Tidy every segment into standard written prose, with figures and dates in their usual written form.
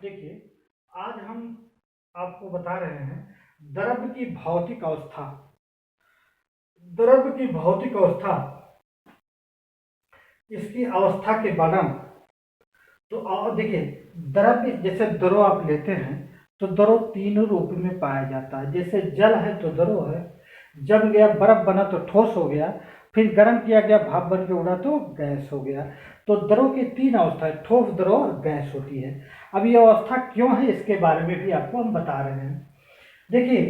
देखिए, आज हम आपको बता रहे हैं द्रव्य की भौतिक अवस्था। द्रव्य की भौतिक अवस्था, इसकी अवस्था के वर्णन। तो और देखिए, द्रव्य जैसे द्रव आप लेते हैं तो द्रव तीन रूप में पाया जाता है। जैसे जल है तो द्रव है, जम गया बर्फ बना तो ठोस हो गया, फिर गर्म किया गया भाप बन के उड़ा तो गैस हो गया। तो द्रव की तीन अवस्थाएं ठोस, द्रव और गैस होती है। अब ये अवस्था क्यों है इसके बारे में भी आपको हम बता रहे हैं। देखिए,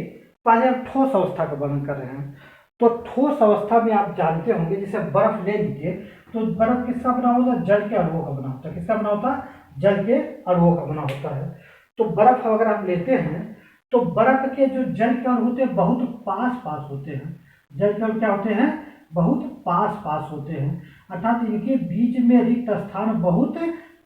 पहले हम ठोस अवस्था का वर्णन कर रहे हैं। तो ठोस अवस्था में आप जानते होंगे, जैसे बर्फ ले लीजिए तो बर्फ किसका बना होता है? जल के अणुओं का बना होता है। किसका बना होता है? जल के अणुओं का बना होता है। तो बर्फ अगर आप लेते हैं तो बर्फ के जो जल के अणु होते हैं बहुत पास पास होते हैं। जल के अणु क्या होते हैं? बहुत पास पास होते हैं, अर्थात इनके बीच में रिक्त स्थान बहुत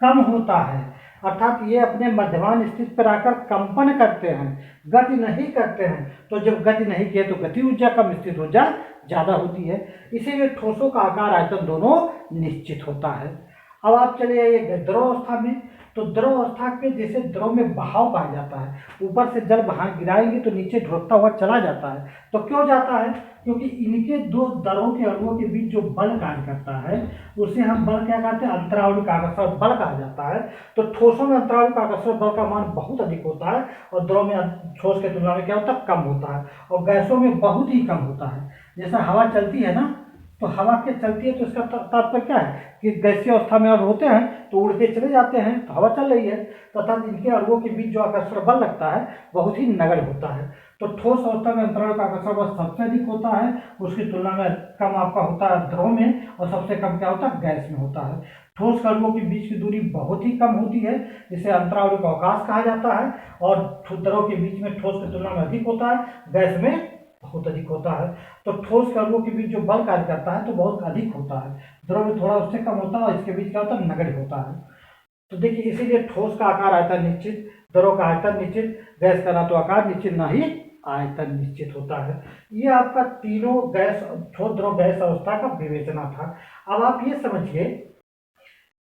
कम होता है। अर्थात ये अपने मध्यमान स्थिति पर आकर कंपन करते हैं, गति नहीं करते हैं। तो जब गति नहीं किए तो गति ऊर्जा कम, स्थिर ऊर्जा ज्यादा होती है। इसीलिए ठोसों का आकार आयतन दोनों निश्चित होता है। अब आप चले आइए द्रव अवस्था में। तो द्रव अवस्था के जैसे द्रव में बहाव पाया जाता है, ऊपर से जल बहा गिराएंगे तो नीचे ढुलकता हुआ चला जाता है। तो क्यों जाता है? क्योंकि इनके दो द्रवों के अणुओं के बीच जो बल कार्य करता है उसे हम बल क्या कहते हैं? अंतरावलिक आकर्षण बल कहा जाता है। तो ठोसों में अंतरावलिक आकर्षण बल का मान बहुत अधिक होता है और द्रव में ठोस के तुलना में क्या होता है? कम होता है। और गैसों में बहुत ही कम होता है। जैसा हवा चलती है ना, तो हवा के चलती है तो इसका तात्पर्य क्या है कि गैसीय अवस्था में अणु होते हैं तो उड़ के चले जाते हैं, तो हवा चल रही है। तथा इनके अणुओं के बीच जो आकर्षण बल लगता है बहुत ही नगण्य होता है। तो ठोस अवस्था में अंतराल का आकर्षण बल सबसे अधिक होता है, उसकी तुलना में कम आपका होता है द्रव में, और सबसे कम क्या होता है? गैस में होता है। ठोस अणुओं के बीच की दूरी बहुत ही कम होती है, जिसे अंतरावलिक अवकाश कहा जाता है। और द्रव के बीच में ठोस की तुलना में अधिक होता है, गैस में बहुत अधिक होता है। तो ठोस अणुओं के बीच जो बल कार्य करता है तो बहुत अधिक होता है, द्रव में थोड़ा उससे कम होता है, और इसके बीच क्या होता है? नगण्य होता है। तो देखिए, इसीलिए ठोस का आकार आयतन निश्चित, द्रव का आयतन निश्चित, गैस का ना तो आकार निश्चित ना ही आयतन निश्चित होता है। ये आपका तीनों गैस, ठोस द्रव गैस अवस्था का विवेचना था। अब आप ये समझिए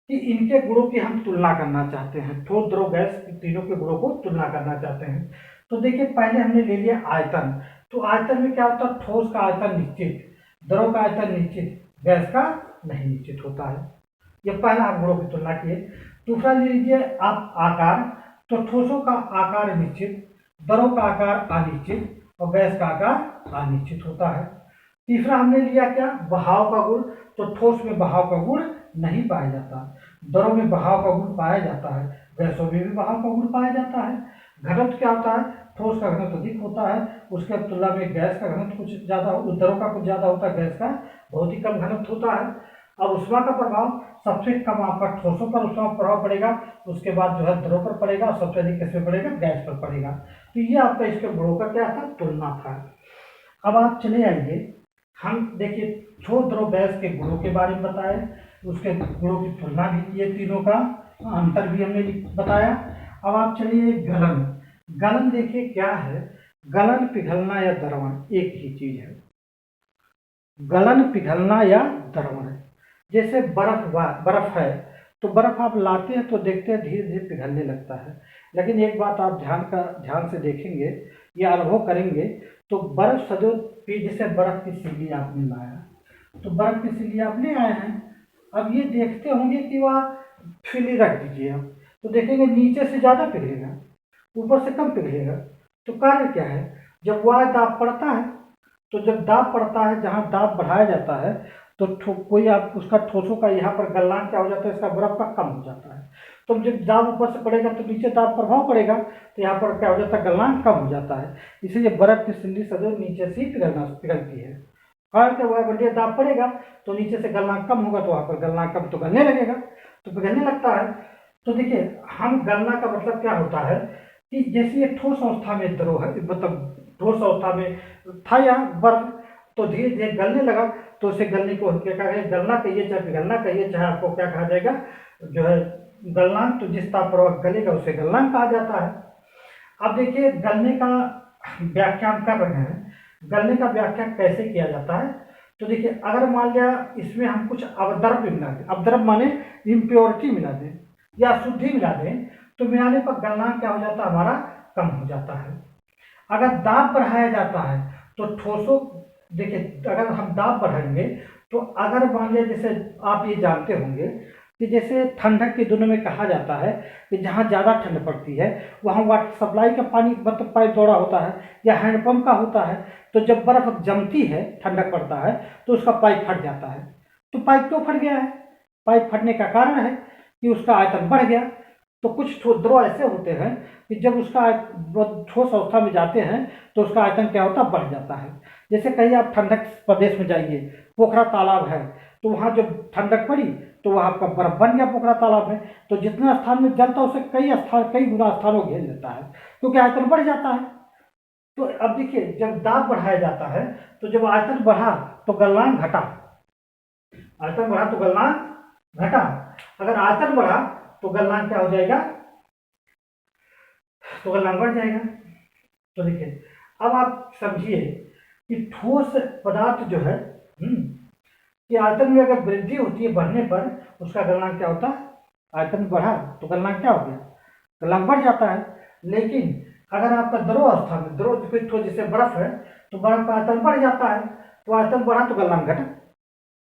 कि इनके गुणों की हम तुलना करना चाहते हैं, ठोस द्रव गैस तीनों के गुणों को तुलना करना चाहते हैं। तो देखिए, पहले हमने ले लिया आयतन। तो आयतन में क्या होता है? ठोस का आयतन निश्चित, द्रव का आयतन निश्चित, गैस का नहीं निश्चित होता है। ये पहला आप गुणों की तुलना किए। दूसरा ले लीजिए आप आकार। तो ठोसों का आकार निश्चित, द्रव का आकार अनिश्चित और गैस का आकार अनिश्चित होता है। तीसरा हमने लिया क्या? बहाव का गुण। तो ठोस में बहाव का गुण नहीं पाया जाता, द्रव में बहाव का गुण पाया जाता है, गैसों में भी बहाव का गुण पाया जाता है। घनत्व क्या होता है? ठोस का घनत्व अधिक होता है, उसके तुलना में गैस का घनत्व कुछ ज्यादा, द्रव का कुछ ज्यादा होता है, गैस का बहुत ही कम घनत्व होता है। अब ऊष्मा का प्रभाव सबसे कम आपका ठोसों पर ऊष्मा प्रभाव पड़ेगा, उसके बाद जो है द्रव पर पड़ेगा, और सबसे अधिक किस पर पड़ेगा? गैस पर पड़ेगा। तो ये आपका इसके गुणों का क्या था? तुलना था। अब आप चले आइए, हम देखिए ठोस द्रव गैस के गुणों के बारे में बताए, उसके गुणों की तुलना भी की, तीनों का अंतर भी हमने बताया। अब आप चलिए गलन। गलन देखिए क्या है? गलन पिघलना या द्रवण एक ही चीज है। गलन पिघलना या द्रवण, जैसे बर्फ है तो बर्फ आप लाते हैं तो देखते हैं धीरे धीरे पिघलने लगता है। लेकिन एक बात आप ध्यान से देखेंगे या अनुभव करेंगे, तो बर्फ सदैव, जैसे बर्फ की सिल्ली आपने लाया तो बर्फ की सिल्ली आप ले आए हैं, अब ये देखते होंगे कि वह सिल्ली रख दीजिए आप, तो देखेंगे नीचे से ज्यादा पिघलेगा, ऊपर से कम पिघलेगा। तो कार्य क्या है? जब वह दाब पड़ता है, तो जब दाब पड़ता है, जहाँ दाब बढ़ाया जाता है तो कोई आप उसका ठोसों का यहाँ पर गलनांक क्या हो जाता है? इसका बर्फ का कम हो जाता है। तो जब दाब ऊपर से पड़ेगा तो नीचे दाब प्रभाव पड़ेगा, तो यहाँ पर क्या हो जाता है? गलनांक कम हो जाता है। इसीलिए बर्फ की सिल्ली सदैव नीचे से ही पिघलती है। कारण क्या हुआ? बढ़िया दाब पड़ेगा तो नीचे से गलनांक कम होगा, तो वहाँ पर गलनांक कम तो गलने लगेगा, तो पिघलने लगता है। तो देखिए, हम गलना का मतलब क्या होता है कि जैसे ये ठोस अवस्था में द्रव है, मतलब ठोस अवस्था में था यहाँ बर्फ, तो धीरे धीरे गलने लगा, तो उसे गलने को क्या कहा? गलना कहिए चाहे पिघलना कहिए, चाहे आपको क्या कहा जाएगा जो है गलनांक। तो जिस ताप पर वह गलेगा उसे गलनांक कहा जाता है। अब देखिए, गलने का व्याख्या हम कर रहे हैं। गलने का व्याख्या कैसे किया जाता है? तो देखिए, अगर मान लिया इसमें हम कुछ अवद्रव्य मिला दें, अवद्रव्य माने इम्प्योरिटी मिला दें या शुद्धि मिला दें, तो मिलाने पर गलनांक क्या हो जाता है, हमारा कम हो जाता है। अगर दाब बढ़ाया जाता है तो ठोसों, देखिए अगर हम दाब बढ़ाएंगे तो अगर मान लिया, जैसे आप ये जानते होंगे कि जैसे ठंडक के दिनों में कहा जाता है कि जहाँ ज़्यादा ठंड पड़ती है वहाँ वाटर सप्लाई का पानी मतलब पाइप दौड़ा होता है या हैंडपम्प का होता है, तो जब बर्फ जमती है, ठंडक पड़ता है, तो उसका पाइप फट जाता है। तो पाइप क्यों फट गया है? पाइप फटने का कारण है कि उसका आयतन बढ़ गया। तो कुछ द्रव ऐसे होते हैं कि जब उसका ठोस अवस्था में जाते हैं तो उसका आयतन क्या होता है, बढ़ जाता है। जैसे कहीं आप ठंडक प्रदेश में जाइए, पोखरा तालाब है, तो वहाँ जब ठंडक पड़ी तो वहाँ आपका बर्फ बन गया पोखरा तालाब में, तो जितना स्थान में जलता है उससे कई गुना स्थानों घेर लेता है, क्योंकि आयतन बढ़ जाता है। तो अब देखिए, जब दाब बढ़ाया जाता है तो जब आयतन बढ़ा तो गलनांक घटा, आयतन बढ़ा तो गलनांक घटा, अगर आयतन बढ़ा तो गलनांक क्या हो जाएगा, तो गलनांक बढ़ जाएगा। तो देखिए, अब आप समझिए कि ठोस पदार्थ जो है कि आयतन में अगर वृद्धि होती है बढ़ने पर, उसका गलनांक क्या होता है, आयतन बढ़ा तो गलनांक क्या हो गया, गलनांक बढ़ जाता है। लेकिन अगर आपका द्रव अवस्था में, द्रव कोई ठोस जैसे बर्फ है, तो बर्फ का आयतन बढ़ जाता है, तो आयतन बढ़ा तो गलनांक घटा,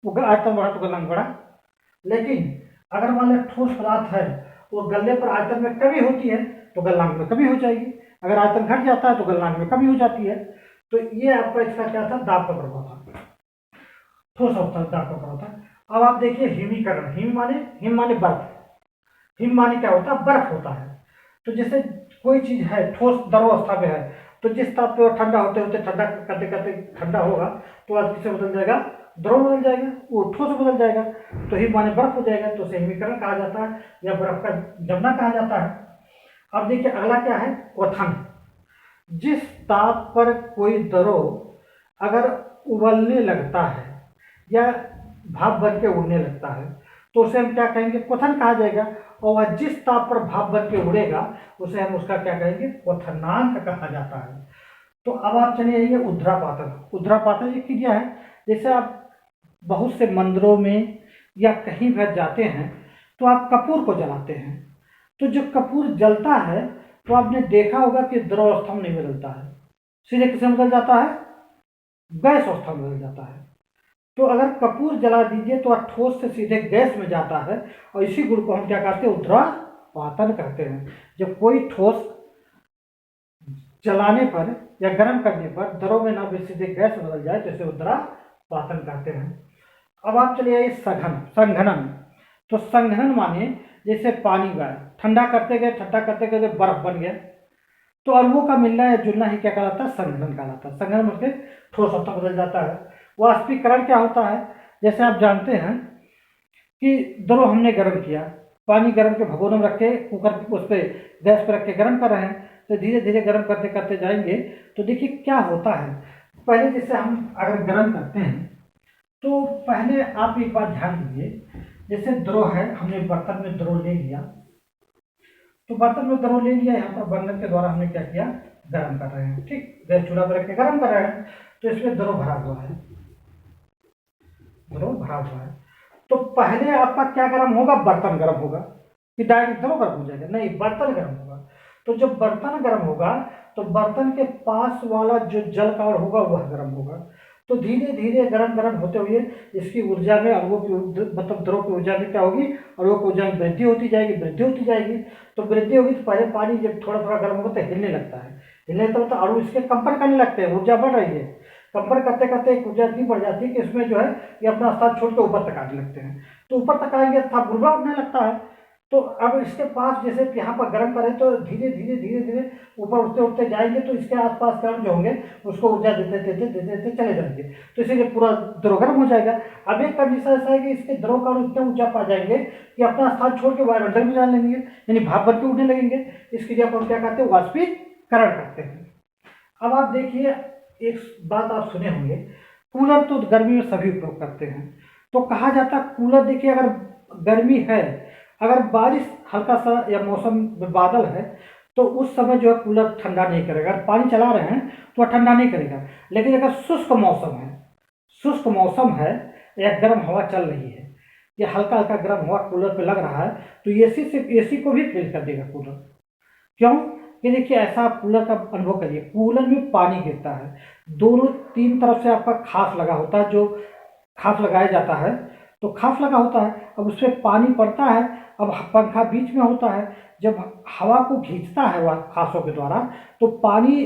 वो आयतन बढ़ा तो गलनांक बढ़ा। लेकिन अगर मान लिया ठोस पदार्थ है, वो गलने पर आयतन में कमी होती है तो गलनांक में कमी हो जाएगी, अगर आयतन घट जाता है तो गलनांक में कमी हो जाती है। तो ये आपका इसका क्या था, दाब का प्रभाव था, ठोस अवस्था में दाब का प्रभाव था। अब आप देखिए हिमीकरण, हिम माने बर्फ, हिम माने क्या होता है, बर्फ होता है। तो जैसे कोई चीज है ठोस द्रव अवस्था में है, तो जिस ताप पे ठंडा होते होते ठंडा करते करते ठंडा होगा, तो आज किसे बदल जाएगा, द्रव बदल जाएगा, वो ठोस बदल जाएगा, तो हिम माने बर्फ हो जाएगा, तो उसे हिमीकरण कहा जाता है या बर्फ का जमना कहा जाता है। अब देखिए अगला क्या है, क्वथन। जिस ताप पर कोई द्रव अगर उबलने लगता है या भाप बन के उड़ने लगता है, तो उसे हम क्या कहेंगे, क्वथन कहा जाएगा। और वह जिस ताप पर भाप बन के उड़ेगा उसे हम उसका क्या कहेंगे, क्वथनांक कहा जाता है। तो अब आप चलिए, ये ऊर्ध्वापातन, ऊर्ध्वापातन ये क्रिया है। जैसे आप बहुत से मंदिरों में या कहीं भी जाते हैं तो आप कपूर को जलाते हैं, तो जो कपूर जलता है तो आपने देखा होगा कि द्रव अवस्था में नहीं बदलता है, सीधे किसे बदल जाता है, गैस अवस्था में बदल जाता है। तो अगर कपूर जला दीजिए तो ठोस से सीधे गैस में जाता है, और इसी गुण को हम क्या कहते हैं, ऊर्ध्वापातन कहते हैं। जब कोई ठोस जलाने पर या गर्म करने पर द्रव में ना भी सीधे गैस बदल जाए तो इसे ऊर्ध्वापातन कहते हैं। अब आप चलिए संघनन। तो संघनन माने जैसे पानी गया, ठंडा करते गए बर्फ बन गया, तो अणुओं का मिलना या जुलना ही क्या कहलाता है, संघनन कहलाता है। संघनन मतलब ठोस अवस्था बदल जाता है। वाष्पीकरण क्या होता है, जैसे आप जानते हैं कि द्रव हमने गर्म किया, पानी गर्म के भगोने में रख के कुकर उस पर गैस पर रख के गर्म कर रहे हैं, तो धीरे धीरे गर्म करते करते जाएंगे तो देखिए क्या होता है। पहले जैसे हम अगर गर्म करते हैं तो पहले आप एक बात ध्यान दीजिए, जैसे द्रव है, हमने बर्तन में द्रव ले लिया, तो बर्तन में द्रव ले लिया, यहाँ पर बर्नर के द्वारा हमने क्या किया, गर्म कर रहे हैं, ठीक, गैस चूल्हा पर रख के गर्म कर रहे हैं, तो इसमें द्रव भरा हुआ है, द्रव भरा हुआ है। तो पहले आपका क्या गर्म होगा, बर्तन गर्म होगा, कि डायरेक्ट द्रव गर्म हो जाएगा, नहीं, बर्तन गर्म होगा। तो जब बर्तन गर्म होगा तो बर्तन के पास वाला जो जल का होगा वह गर्म होगा। तो धीरे धीरे गर्म होते हुए इसकी ऊर्जा में अणुओं की मतलब द्रव की ऊर्जा में क्या होगी, अणुओं की ऊर्जा में वृद्धि होती जाएगी। तो वृद्धि होगी तो पहले पानी जब थोड़ा थोड़ा गर्म होगा तो हिलने लगता है, हिलने तो अणु इसके कंपन करने लगते हैं, ऊर्जा बढ़ रही है, कंपन करते करते एक ऊर्जा इतनी बढ़ जाती है कि इसमें जो है ये अपना स्थान छोड़ के ऊपर तक आने लगते हैं। तो ऊपर तक आएंगे था बुलबुला उठने लगता है। तो अब इसके पास जैसे यहाँ पर गर्म करें तो धीरे धीरे ऊपर उठते जाएंगे, तो इसके आसपास के अणु जो होंगे उसको ऊर्जा देते चले जाएंगे, तो इसीलिए पूरा द्रव गर्म हो जाएगा। अब एक कंडीशन ऐसा है कि इसके द्रव का अणु इतने ऊर्जा पा जाएंगे कि अपना स्थान छोड़ के वायुमंडल में जाने लगेंगे, यानी भाप बन के उड़ने लगेंगे। इस क्रिया को हम क्या कहते हैं, वाष्पीकरण करते हैं। अब आप देखिए, एक बात आप सुने होंगे, कूलर तो गर्मी में सभी उपयोग करते हैं। तो कहा जाता है कूलर, देखिए अगर गर्मी है, अगर बारिश हल्का सा या मौसम में बादल है तो उस समय जो है कूलर ठंडा नहीं करेगा, अगर पानी चला रहे हैं तो वह ठंडा नहीं करेगा। लेकिन अगर शुष्क मौसम है या गर्म हवा चल रही है ये हल्का हल्का गर्म हवा कूलर पे लग रहा है, तो एसी को भी फेल कर देगा कूलर। क्यों? कि देखिए ऐसा आप कूलर का अनुभव करिए, कूलर में पानी गिरता है, दोनों तीन तरफ से आपका खाफ लगा होता है, जो खाफ लगाया जाता है, तो खाफ लगा होता है, अब उसमें पानी पड़ता है, अब पंखा बीच में होता है, जब हवा को खींचता है वह खासों के द्वारा, तो पानी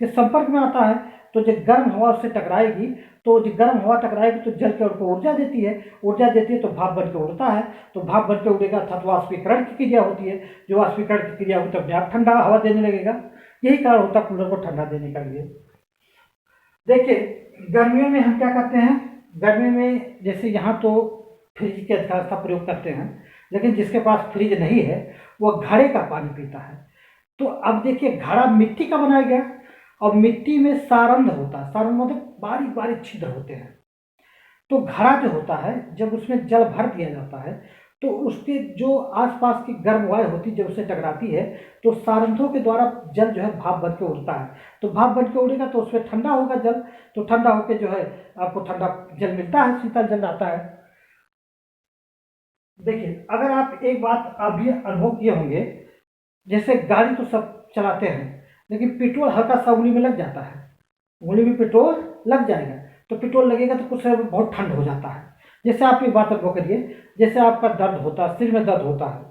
के संपर्क में आता है, तो जब गर्म हवा उससे टकराएगी, तो जब गर्म हवा टकराएगी तो जल के को ऊर्जा देती है, तो भाप बन के उड़ता है, तो भाप बन के उड़ेगा अर्थात वाष्पीकरण की क्रिया होती है, जो वाष्पीकरण की क्रिया होती है तो अपने आप ठंडा हवा देने लगेगा। यही कारण होता है कूलर को ठंडा देने का लिए। देखिए गर्मियों में हम क्या करते हैं, गर्मी में जैसे यहाँ तो फ्रिज के अधिकांश का प्रयोग करते हैं, लेकिन जिसके पास फ्रिज नहीं है वह घड़े का पानी पीता है। तो अब देखिए घड़ा मिट्टी का बनाया गया, और मिट्टी में सारंध होता है, सारंध मतलब बारीक बारीक छिद्र होते हैं। तो घड़ा जो होता है जब उसमें जल भर दिया जाता है, तो उसके जो आसपास की गर्म वायु होती है जब उससे टकराती है, तो सारंधों के द्वारा जल जो है भाप बन के उड़ता है, तो भाप बन के उड़ेगा तो उसमें ठंडा होगा जल, तो ठंडा होकर जो है आपको ठंडा जल मिलता है, शीतल जल आता है। देखिए अगर आप एक बात अभी अनुभव किए होंगे, जैसे गाड़ी तो सब चलाते हैं, लेकिन पेट्रोल हल्का सा उंगली में लग जाता है, उंगली में पेट्रोल लग जाएगा, तो पेट्रोल लगेगा तो कुछ समय बहुत ठंड हो जाता है। जैसे आप एक बात अनुभव करिए, जैसे आपका दर्द होता है, सिर में दर्द होता है,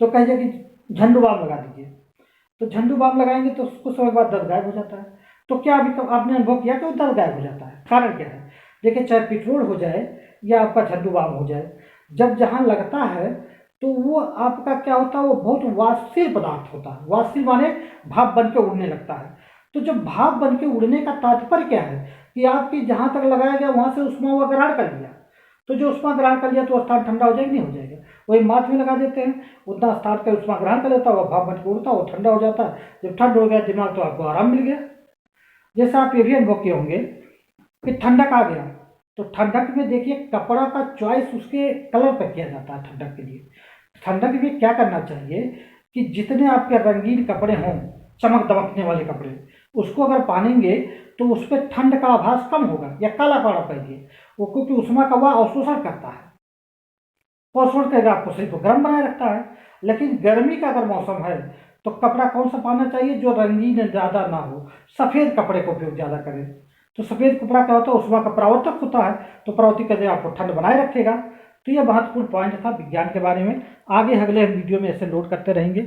तो कहिए कि झंडू बाम लगा दीजिए, तो झंडू बाम लगाएंगे तो कुछ समय बाद दर्द गायब हो जाता है। तो क्या अभी आपने अनुभव किया कि वो दर्द गायब हो जाता है? कारण क्या है? देखिए चाहे पेट्रोल हो जाए या आपका झंडू बाम हो जाए, जब जहाँ लगता है तो वो आपका क्या होता है, वो बहुत वाष्पशील पदार्थ होता है। वाष्पशील माने भाप बन के उड़ने लगता है। तो जब भाप बन के उड़ने का तात्पर्य क्या है कि आपकी जहाँ तक लगाया गया वहाँ से उष्मा व ग्रहण कर लिया, तो जो उष्मा ग्रहण कर लिया तो स्थान ठंडा हो जाएगा, नहीं हो जाएगा? वही माथ में लगा देते हैं, उतना स्थान का उष्मा ग्रहण कर लेता है, वह भाप बन के उड़ता है, वो ठंडा हो जाता है। जब ठंड हो गया दिमाग, तो आपको आराम मिल गया। जैसे आप ये भी अनुभव किए होंगे कि ठंडक आ गया, तो ठंडक में देखिए कपड़ा का चॉइस उसके कलर पर किया जाता है। ठंडक के लिए ठंडक में क्या करना चाहिए कि जितने आपके रंगीन कपड़े हों, चमक दमकने वाले कपड़े, उसको अगर पहनेंगे तो उस पर ठंड का आभास कम होगा। या काला कपड़ा पहनिए, वो क्योंकि उष्मा का वह अवशोषण करता है, अवशोषण करके आपको शरीर को गर्म बनाए रखता है। लेकिन गर्मी का अगर मौसम है तो कपड़ा कौन सा पहनना चाहिए? जो रंगीन ज़्यादा ना हो, सफ़ेद कपड़े का उपयोग ज़्यादा करें। तो सफ़ेद कपड़ा क्या होता है? उष्मा का परावर्तक होता है, तो परावर्तित करके आपको ठंड बनाए रखेगा। तो यह महत्वपूर्ण पॉइंट था विज्ञान के बारे में। आगे अगले वीडियो में ऐसे लोड करते रहेंगे।